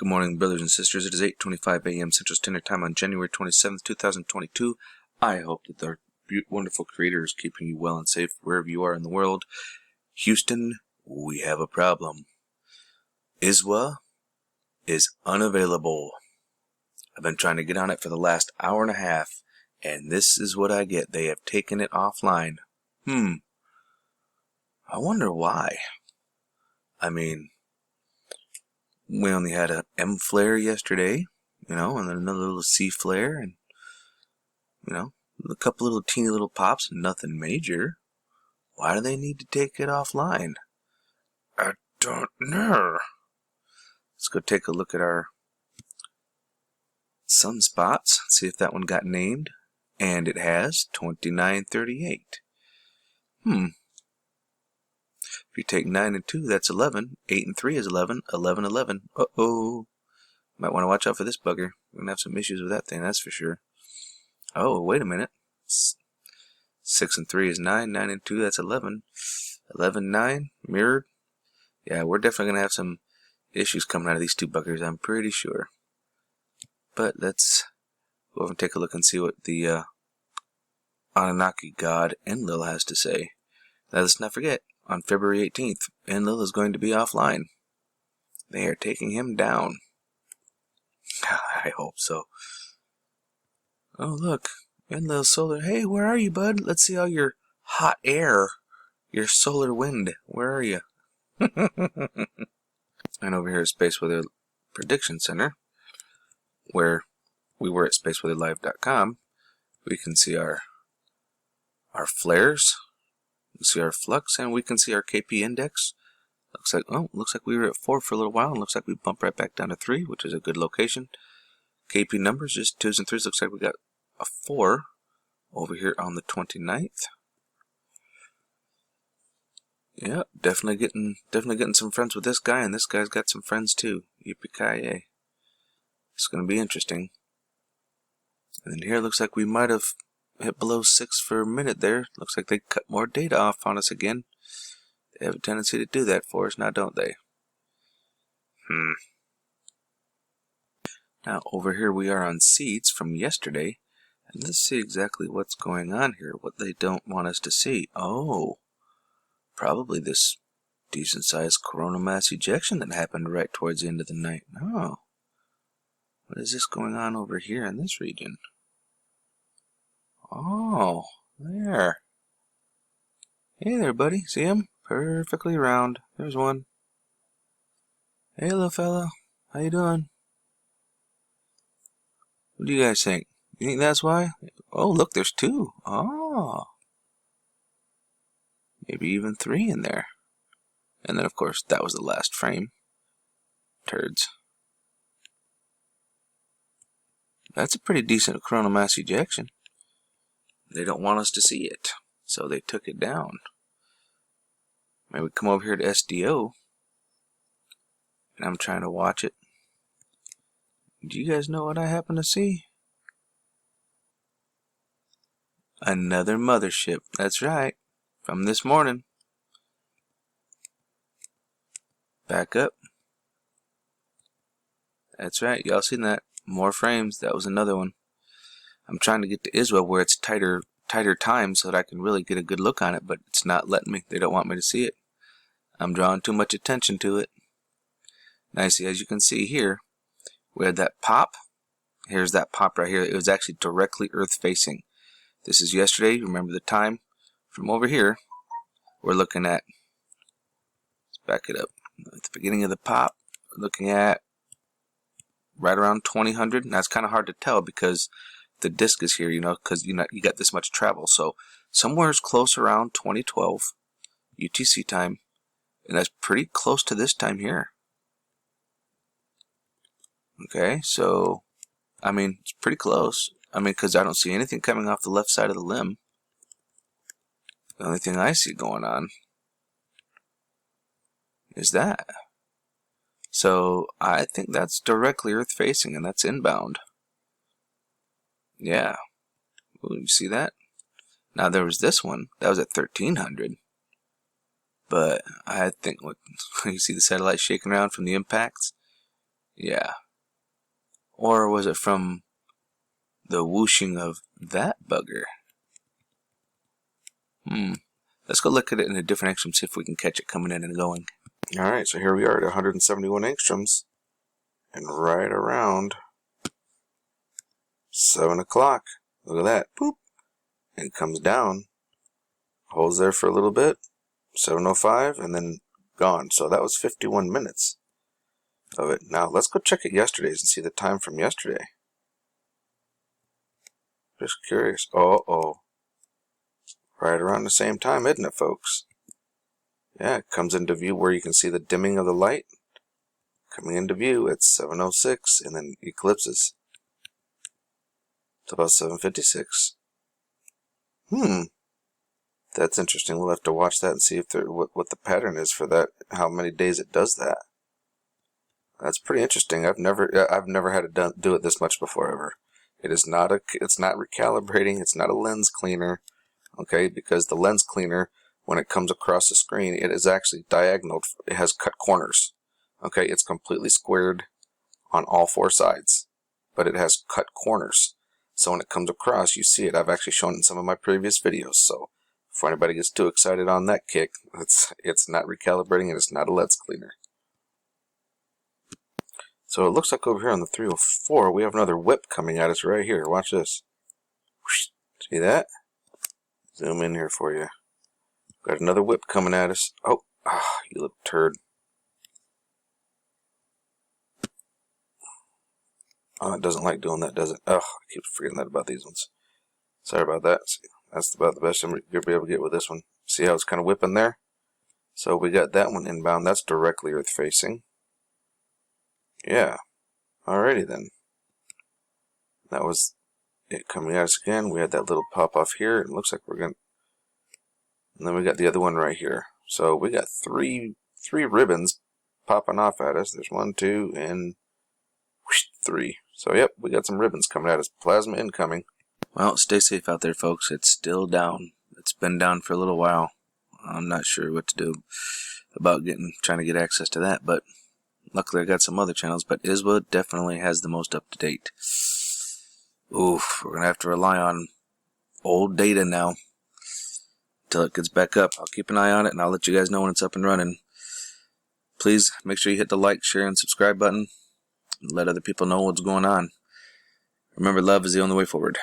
Good morning, brothers and sisters. It is 8:25 a.m. Central Standard Time on January 27th, 2022. I hope that the wonderful Creator is keeping you well and safe wherever you are in the world. Houston, we have a problem. Iswa is unavailable. I've been trying to get on it for the last hour and a half, and this is what I get. They have taken it offline. I wonder why. I mean, we only had a M flare yesterday, and then another little C flare, and, a couple little teeny little pops, and nothing major. Why do they need to take it offline? I don't know. Let's go take a look at our sunspots, see if that one got named, and it has 2938. If you take 9 and 2, that's 11. 8 and 3 is 11. 11, 11. Uh-oh. Might want to watch out for this bugger. We're going to have some issues with that thing, that's for sure. Oh, wait a minute. 6 and 3 is 9. 9 and 2, that's 11. 11, 9, mirrored. Yeah, we're definitely going to have some issues coming out of these two buggers, I'm pretty sure. But let's go over and take a look and see what the Anunnaki god Enlil has to say. Now, let's not forget, on February 18th, Enlil is going to be offline. They are taking him down. I hope so. Oh, look. Enlil solar. Hey, where are you, bud? Let's see all your hot air. Your solar wind. Where are you? And over here at Space Weather Prediction Center, where we were at spaceweatherlive.com, we can see our flares. We can see our flux, and we can see our KP index. Looks like we were at 4 for a little while, and looks like we bumped right back down to 3, which is a good location. KP numbers, just 2s and 3s. Looks like we got a 4 over here on the 29th. Yeah, definitely getting some friends with this guy, and this guy's got some friends too. Yippee-ki-yay. It's going to be interesting. And then here looks like we might have hit below 6 for a minute there. Looks like they cut more data off on us again. They have a tendency to do that for us now, don't they? Now over here we are on seeds from yesterday. And let's see exactly what's going on here. What they don't want us to see. Oh, probably this decent sized coronal mass ejection that happened right towards the end of the night. Oh, what is this going on over here in this region? Oh, there. Hey there, buddy. See him? Perfectly round. There's one. Hey, little fella. How you doing? What do you guys think? You think that's why? Oh, look, there's 2. Oh. Maybe even 3 in there. And then, of course, that was the last frame. Turds. That's a pretty decent coronal mass ejection. They don't want us to see it, so they took it down. Maybe come over here to SDO, and I'm trying to watch it. Do you guys know what I happen to see? Another mothership. That's right. From this morning. Back up. That's right. Y'all seen that? More frames. That was another one. I'm trying to get to ISWA where it's tighter time so that I can really get a good look on it, but it's not letting me. They don't want me to see it. I'm drawing too much attention to it. Now, see, as you can see here, we had that pop. Here's that pop right here. It was actually directly Earth facing. This is yesterday. Remember the time? From over here, we're looking at, let's back it up. At the beginning of the pop, we're looking at right around 2000. Now, it's kind of hard to tell because the disk is here, because you got this much travel. So somewhere's close around 2012 UTC time, and that's pretty close to this time here. Okay, so it's pretty close. Because I don't see anything coming off the left side of the limb. The only thing I see going on is that. So I think that's directly Earth facing, and that's inbound. Yeah. Ooh, you see that? Now there was this one. That was at 1300. But I think, you see the satellite shaking around from the impacts? Yeah. Or was it from the whooshing of that bugger? Let's go look at it in a different angstrom, see if we can catch it coming in and going. Alright, so here we are at 171 angstroms. And right around 7 o'clock, look at that, boop, and comes down, holds there for a little bit, 7:05, and then gone. So that was 51 minutes of it. Now let's go check it yesterday's and see the time from yesterday. Just curious. Oh, right around the same time, isn't it, folks? Yeah, it comes into view where you can see the dimming of the light coming into view at 7:06, and then eclipses. It's about 7:56. That's interesting. We'll have to watch that and see if what the pattern is for that. How many days it does that. That's pretty interesting. I've never had it do it this much before ever. It's not recalibrating. It's not a lens cleaner. Okay, because the lens cleaner, when it comes across the screen, it is actually diagonal. It has cut corners. Okay, it's completely squared on all four sides, but it has cut corners. So when it comes across, you see it. I've actually shown it in some of my previous videos. So before anybody gets too excited on that kick, it's not recalibrating and it's not a lens cleaner. So it looks like over here on the 304, we have another whip coming at us right here. Watch this. See that? Zoom in here for you. Got another whip coming at us. Oh, you little turd. Oh, it doesn't like doing that, does it? Oh, I keep forgetting that about these ones. Sorry about that. That's about the best I'm going to be able to get with this one. See how it's kind of whipping there? So we got that one inbound. That's directly earth facing. Yeah. Alrighty then. That was it coming at us again. We had that little pop off here. It looks like we're going to... And then we got the other one right here. So we got three ribbons popping off at us. There's 1, 2, and 3. So yep, we got some ribbons coming at us. Plasma incoming. Well, stay safe out there, folks. It's still down. It's been down for a little while. I'm not sure what to do about trying to get access to that, but luckily I got some other channels. But ISWA definitely has the most up to date. Oof, we're gonna have to rely on old data now until it gets back up. I'll keep an eye on it, and I'll let you guys know when it's up and running. Please make sure you hit the like, share, and subscribe button. Let other people know what's going on. Remember, love is the only way forward.